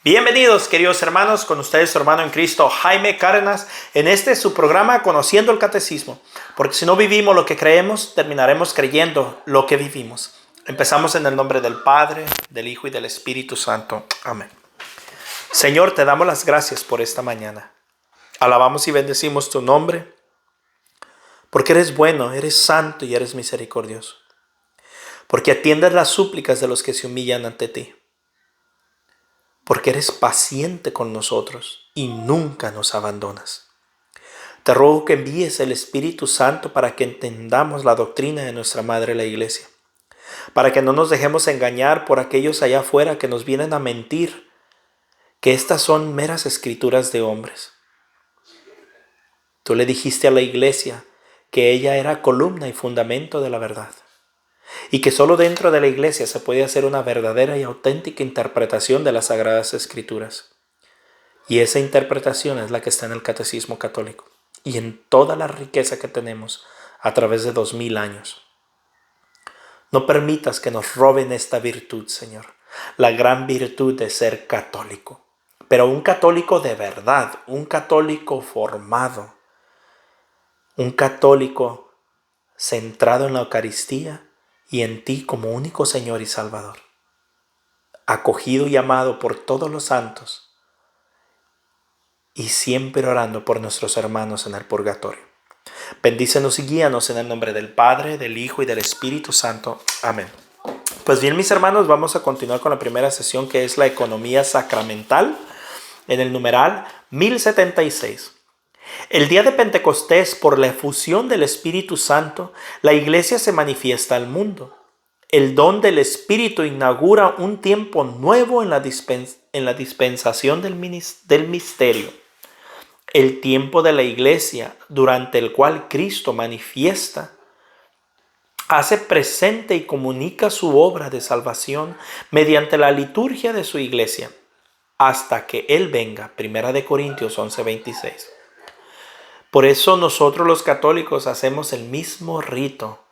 Bienvenidos, queridos hermanos, con ustedes su hermano en Cristo, Jaime Cárdenas, en su programa Conociendo el Catecismo, porque si no vivimos lo que creemos, terminaremos creyendo lo que vivimos. Empezamos en el nombre del Padre, del Hijo y del Espíritu Santo. Amén. Señor, te damos las gracias por esta mañana. Alabamos y bendecimos tu nombre, porque eres bueno, eres santo y eres misericordioso, porque atiendes las súplicas de los que se humillan ante ti, porque eres paciente con nosotros y nunca nos abandonas. Te ruego que envíes el Espíritu Santo para que entendamos la doctrina de nuestra Madre la Iglesia, para que no nos dejemos engañar por aquellos allá afuera que nos vienen a mentir, que estas son meras escrituras de hombres. Tú le dijiste a la Iglesia que ella era columna y fundamento de la verdad, y que solo dentro de la Iglesia se puede hacer una verdadera y auténtica interpretación de las Sagradas Escrituras. Y esa interpretación es la que está en el Catecismo Católico y en toda la riqueza que tenemos a través de 2000 años. No permitas que nos roben esta virtud, Señor, la gran virtud de ser católico, pero un católico de verdad, un católico formado, un católico centrado en la Eucaristía y en ti como único Señor y Salvador, acogido y amado por todos los santos y siempre orando por nuestros hermanos en el purgatorio. Bendícenos y guíanos en el nombre del Padre, del Hijo y del Espíritu Santo. Amén. Pues bien, mis hermanos, vamos a continuar con la primera sesión, que es la economía sacramental, en el numeral 1076. El día de Pentecostés, por la efusión del Espíritu Santo, la Iglesia se manifiesta al mundo. El don del Espíritu inaugura un tiempo nuevo en la dispensación del misterio. El tiempo de la Iglesia, durante el cual Cristo manifiesta, hace presente y comunica su obra de salvación mediante la liturgia de su Iglesia, hasta que Él venga. 1 Corintios 11:26. Por eso nosotros los católicos hacemos el mismo rito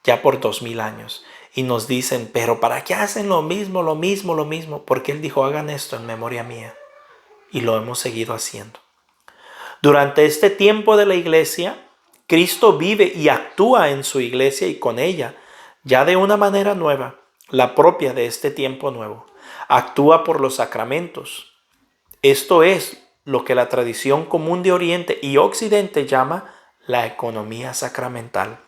ya por 2000 años. Y nos dicen, pero ¿para qué hacen lo mismo? Porque Él dijo, hagan esto en memoria mía. Y lo hemos seguido haciendo. Durante este tiempo de la Iglesia, Cristo vive y actúa en su Iglesia y con ella, ya de una manera nueva, la propia de este tiempo nuevo. Actúa por los sacramentos. Esto es lo que la tradición común de Oriente y Occidente llama la economía sacramental.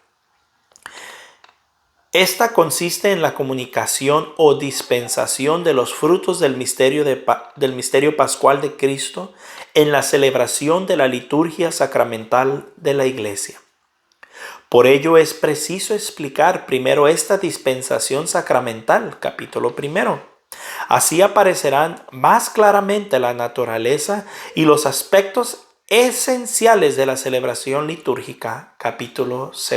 Esta consiste en la comunicación o dispensación de los frutos del misterio pascual de Cristo en la celebración de la liturgia sacramental de la Iglesia. Por ello es preciso explicar primero esta dispensación sacramental, capítulo 1. Así aparecerán más claramente la naturaleza y los aspectos esenciales de la celebración litúrgica, capítulo 2.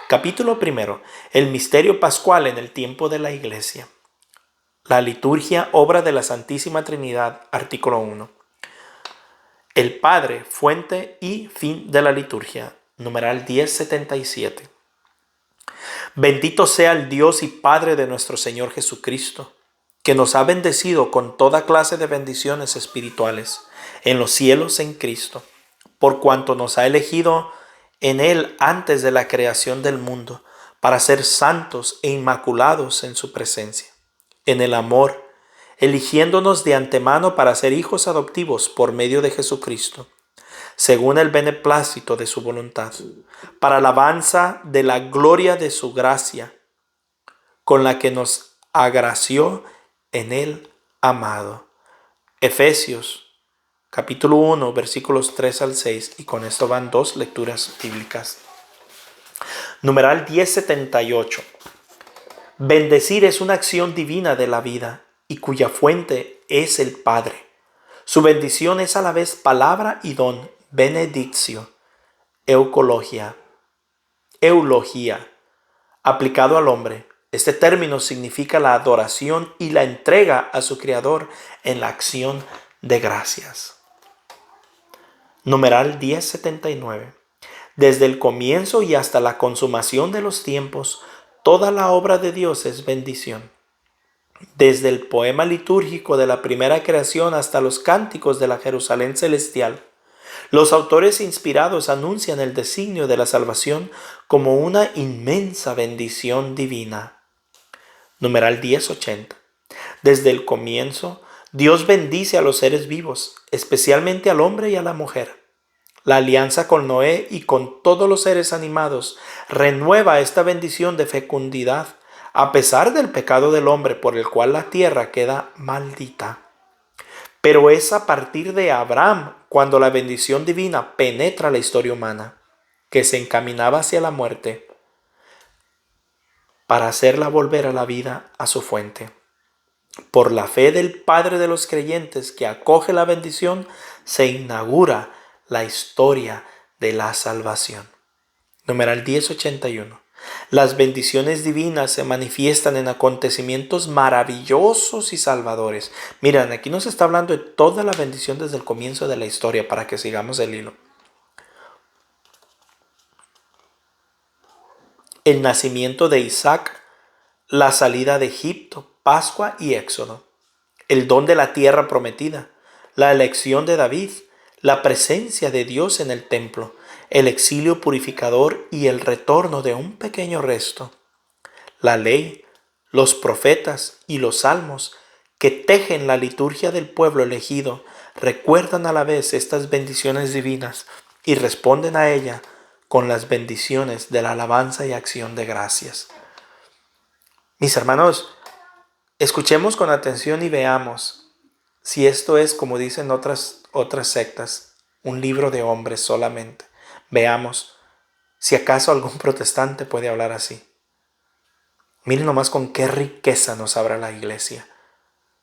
Capítulo 1. El misterio pascual en el tiempo de la Iglesia. La liturgia, obra de la Santísima Trinidad, artículo 1. El Padre, fuente y fin de la liturgia, numeral 1077. Bendito sea el Dios y Padre de nuestro Señor Jesucristo, que nos ha bendecido con toda clase de bendiciones espirituales en los cielos en Cristo, por cuanto nos ha elegido en Él antes de la creación del mundo, para ser santos e inmaculados en su presencia, en el amor, eligiéndonos de antemano para ser hijos adoptivos por medio de Jesucristo, según el beneplácito de su voluntad, para alabanza de la gloria de su gracia, con la que nos agració en el amado. Efesios capítulo 1, versículos 3 al 6, y con esto van 2 lecturas bíblicas. Numeral 1078. Bendecir es una acción divina de la vida y cuya fuente es el Padre. Su bendición es a la vez palabra y don, benedictio, eucología, eulogía. Aplicado al hombre, este término significa la adoración y la entrega a su Creador en la acción de gracias. Numeral 1079. Desde el comienzo y hasta la consumación de los tiempos, toda la obra de Dios es bendición. Desde el poema litúrgico de la primera creación hasta los cánticos de la Jerusalén celestial, los autores inspirados anuncian el designio de la salvación como una inmensa bendición divina. Numeral 1080. Desde el comienzo, Dios bendice a los seres vivos, especialmente al hombre y a la mujer. La alianza con Noé y con todos los seres animados renueva esta bendición de fecundidad, a pesar del pecado del hombre por el cual la tierra queda maldita. Pero es a partir de Abraham cuando la bendición divina penetra la historia humana, que se encaminaba hacia la muerte, para hacerla volver a la vida a su fuente. Por la fe del Padre de los creyentes que acoge la bendición, se inaugura la historia de la salvación. Numeral 1081. Las bendiciones divinas se manifiestan en acontecimientos maravillosos y salvadores. Miren, aquí nos está hablando de toda la bendición desde el comienzo de la historia para que sigamos el hilo. El nacimiento de Isaac, la salida de Egipto, Pascua y Éxodo, el don de la tierra prometida, la elección de David, la presencia de Dios en el templo, el exilio purificador y el retorno de un pequeño resto, la ley, los profetas y los salmos que tejen la liturgia del pueblo elegido, recuerdan a la vez estas bendiciones divinas y responden a ella con las bendiciones de la alabanza y acción de gracias. Mis hermanos, escuchemos con atención y veamos si esto es, como dicen otras sectas, un libro de hombres solamente. Veamos si acaso algún protestante puede hablar así. Miren nomás con qué riqueza nos habla la iglesia.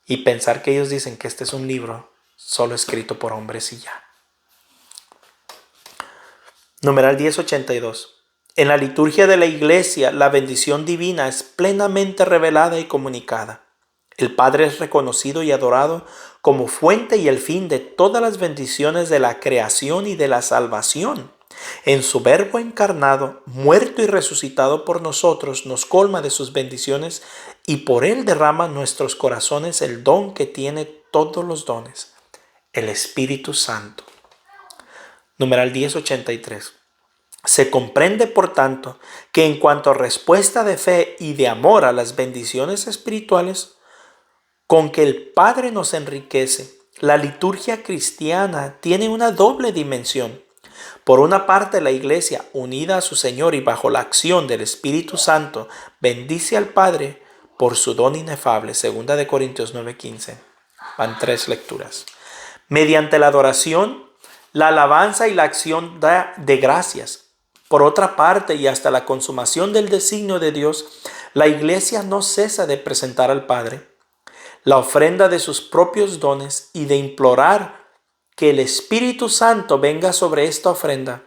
Y pensar que ellos dicen que este es un libro solo escrito por hombres y ya. Numeral 1082. En la liturgia de la iglesia, la bendición divina es plenamente revelada y comunicada. El Padre es reconocido y adorado como fuente y el fin de todas las bendiciones de la creación y de la salvación. En su Verbo encarnado, muerto y resucitado por nosotros, nos colma de sus bendiciones y por él derrama en nuestros corazones el don que tiene todos los dones, el Espíritu Santo. Numeral 1083. Se comprende, por tanto, que en cuanto a respuesta de fe y de amor a las bendiciones espirituales, con que el Padre nos enriquece, la liturgia cristiana tiene una doble dimensión. Por una parte, la Iglesia, unida a su Señor y bajo la acción del Espíritu Santo, bendice al Padre por su don inefable. 2 Corintios 9:15. Van 3 lecturas. Mediante la adoración, la alabanza y la acción de gracias. Por otra parte, y hasta la consumación del designio de Dios, la Iglesia no cesa de presentar al Padre la ofrenda de sus propios dones y de implorar que el Espíritu Santo venga sobre esta ofrenda,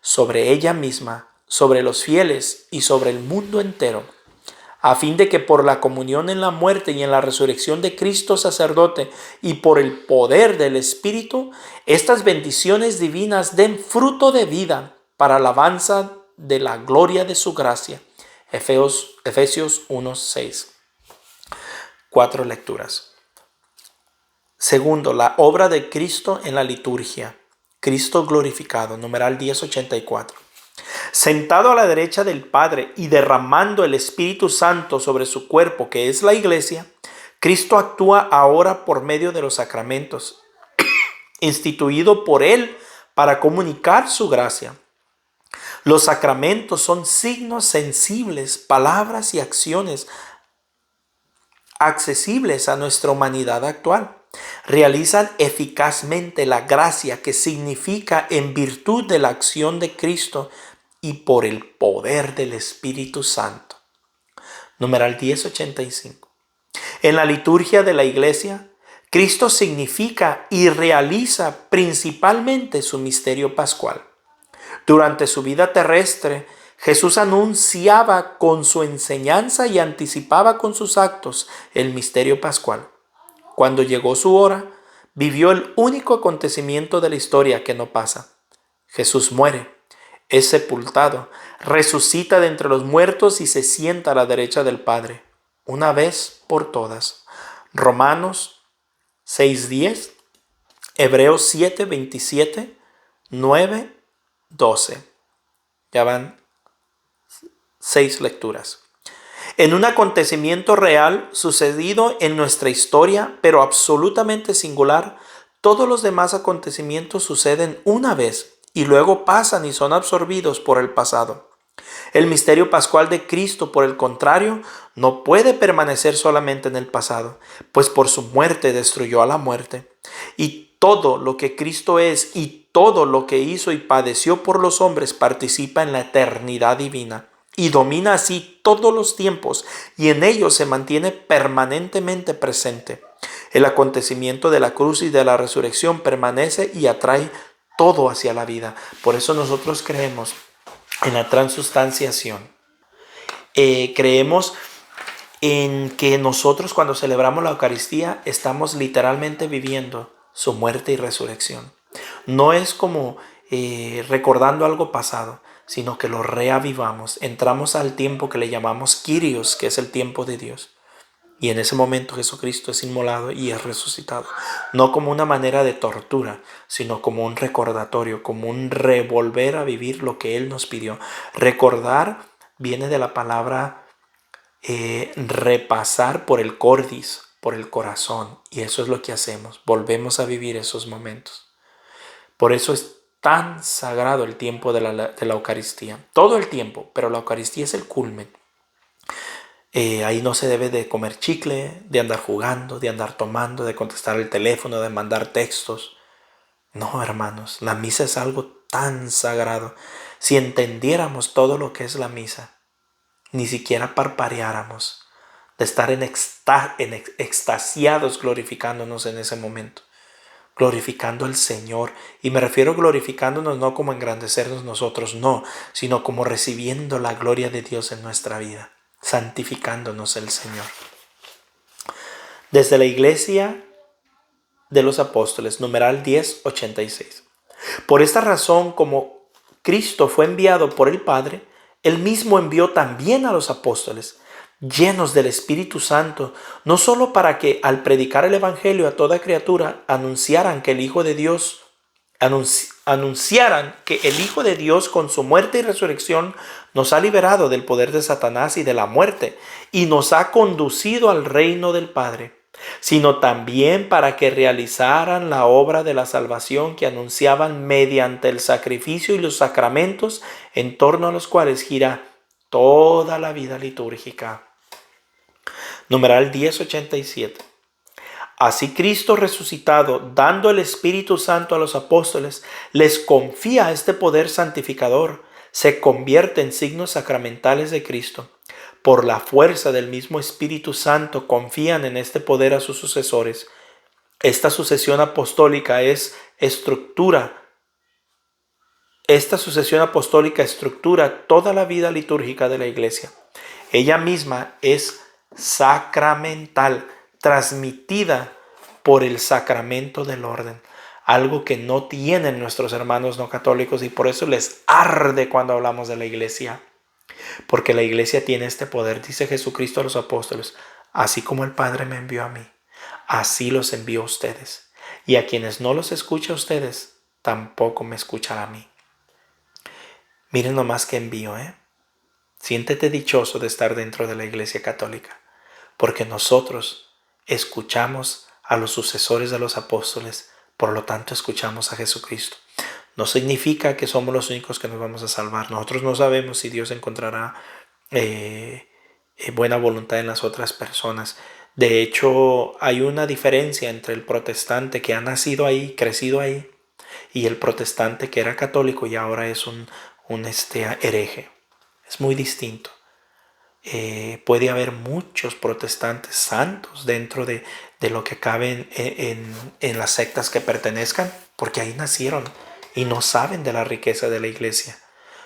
sobre ella misma, sobre los fieles y sobre el mundo entero, a fin de que por la comunión en la muerte y en la resurrección de Cristo sacerdote y por el poder del Espíritu, estas bendiciones divinas den fruto de vida para alabanza de la gloria de su gracia. Efesios 1:6. 4 lecturas. Segundo, la obra de Cristo en la liturgia. Cristo glorificado, numeral 1084. Sentado a la derecha del Padre y derramando el Espíritu Santo sobre su cuerpo, que es la iglesia, Cristo actúa ahora por medio de los sacramentos, instituido por Él para comunicar su gracia. Los sacramentos son signos sensibles, palabras y acciones accesibles a nuestra humanidad actual. Realizan eficazmente la gracia que significa en virtud de la acción de Cristo y por el poder del Espíritu Santo. Numeral 1085. En la liturgia de la Iglesia, Cristo significa y realiza principalmente su misterio pascual. Durante su vida terrestre, Jesús anunciaba con su enseñanza y anticipaba con sus actos el misterio pascual. Cuando llegó su hora, vivió el único acontecimiento de la historia que no pasa. Jesús muere, es sepultado, resucita de entre los muertos y se sienta a la derecha del Padre. una vez por todas. Romanos 6:10, Hebreos 7:27, 9:12. Ya van 6 lecturas. En un acontecimiento real sucedido en nuestra historia, pero absolutamente singular, todos los demás acontecimientos suceden una vez y luego pasan y son absorbidos por el pasado. El misterio pascual de Cristo, por el contrario, no puede permanecer solamente en el pasado, pues por su muerte destruyó a la muerte. Y todo lo que Cristo es y todo lo que hizo y padeció por los hombres participa en la eternidad divina y domina así todos los tiempos, y en ellos se mantiene permanentemente presente. El acontecimiento de la cruz y de la resurrección permanece y atrae todo hacia la vida. Por eso nosotros creemos en la transustanciación. Creemos en que nosotros, cuando celebramos la Eucaristía, estamos literalmente viviendo su muerte y resurrección. No es como recordando algo pasado, sino que lo reavivamos. Entramos al tiempo que le llamamos Kyrios, que es el tiempo de Dios. Y en ese momento Jesucristo es inmolado y es resucitado. No como una manera de tortura, sino como un recordatorio, como un revolver a vivir lo que Él nos pidió. Recordar viene de la palabra repasar por el cordis, por el corazón. Y eso es lo que hacemos. Volvemos a vivir esos momentos. Por eso es tan sagrado el tiempo de la Eucaristía. Todo el tiempo, pero la Eucaristía es el culmen. Ahí no se debe de comer chicle, de andar jugando, de andar tomando, de contestar el teléfono, de mandar textos. No, hermanos, la misa es algo tan sagrado. Si entendiéramos todo lo que es la misa, ni siquiera parpadeáramos de estar extasiados glorificándonos en ese momento, glorificando al Señor. Y me refiero glorificándonos no como engrandecernos nosotros, no, sino como recibiendo la gloria de Dios en nuestra vida, santificándonos el Señor. Desde la Iglesia de los Apóstoles, numeral 1086. Por esta razón, como Cristo fue enviado por el Padre, Él mismo envió también a los apóstoles, llenos del Espíritu Santo, no solo para que al predicar el Evangelio a toda criatura anunciaran que el Hijo de Dios anunciaran que el Hijo de Dios con su muerte y resurrección nos ha liberado del poder de Satanás y de la muerte y nos ha conducido al reino del Padre, sino también para que realizaran la obra de la salvación que anunciaban mediante el sacrificio y los sacramentos en torno a los cuales gira toda la vida litúrgica. Numeral 1087. Así Cristo resucitado, dando el Espíritu Santo a los apóstoles, les confía este poder santificador, se convierte en signos sacramentales de Cristo. Por la fuerza del mismo Espíritu Santo confían en este poder a sus sucesores. Esta sucesión apostólica estructura toda la vida litúrgica de la Iglesia. Ella misma es sacramental, transmitida por el sacramento del orden, algo que no tienen nuestros hermanos no católicos, y por eso les arde cuando hablamos de la Iglesia, porque la Iglesia tiene este poder. Dice Jesucristo a los apóstoles: así como el Padre me envió a mí, así los envío a ustedes, y a quienes no los escucha a ustedes, tampoco me escuchan a mí. Miren nomás qué envío, Siéntete dichoso de estar dentro de la Iglesia Católica, porque nosotros escuchamos a los sucesores de los apóstoles, por lo tanto escuchamos a Jesucristo. No significa que somos los únicos que nos vamos a salvar. Nosotros no sabemos si Dios encontrará buena voluntad en las otras personas. De hecho, hay una diferencia entre el protestante que ha nacido ahí, crecido ahí, y el protestante que era católico y ahora es un hereje. Es muy distinto. Puede haber muchos protestantes santos dentro de lo que cabe en las sectas que pertenezcan, porque ahí nacieron y no saben de la riqueza de la Iglesia.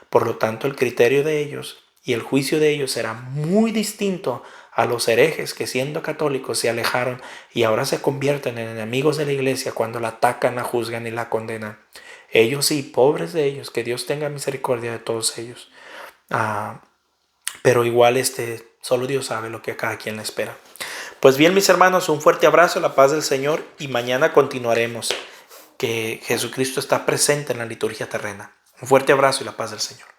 Por lo tanto, el criterio de ellos y el juicio de ellos será muy distinto a los herejes que, siendo católicos, se alejaron y ahora se convierten en enemigos de la Iglesia cuando la atacan, la juzgan y la condenan. Ellos sí, pobres de ellos, que Dios tenga misericordia de todos ellos. pero igual solo Dios sabe lo que a cada quien le espera. Pues bien, mis hermanos, un fuerte abrazo, la paz del Señor, y mañana continuaremos, que Jesucristo está presente en la liturgia terrena. Un fuerte abrazo y la paz del Señor.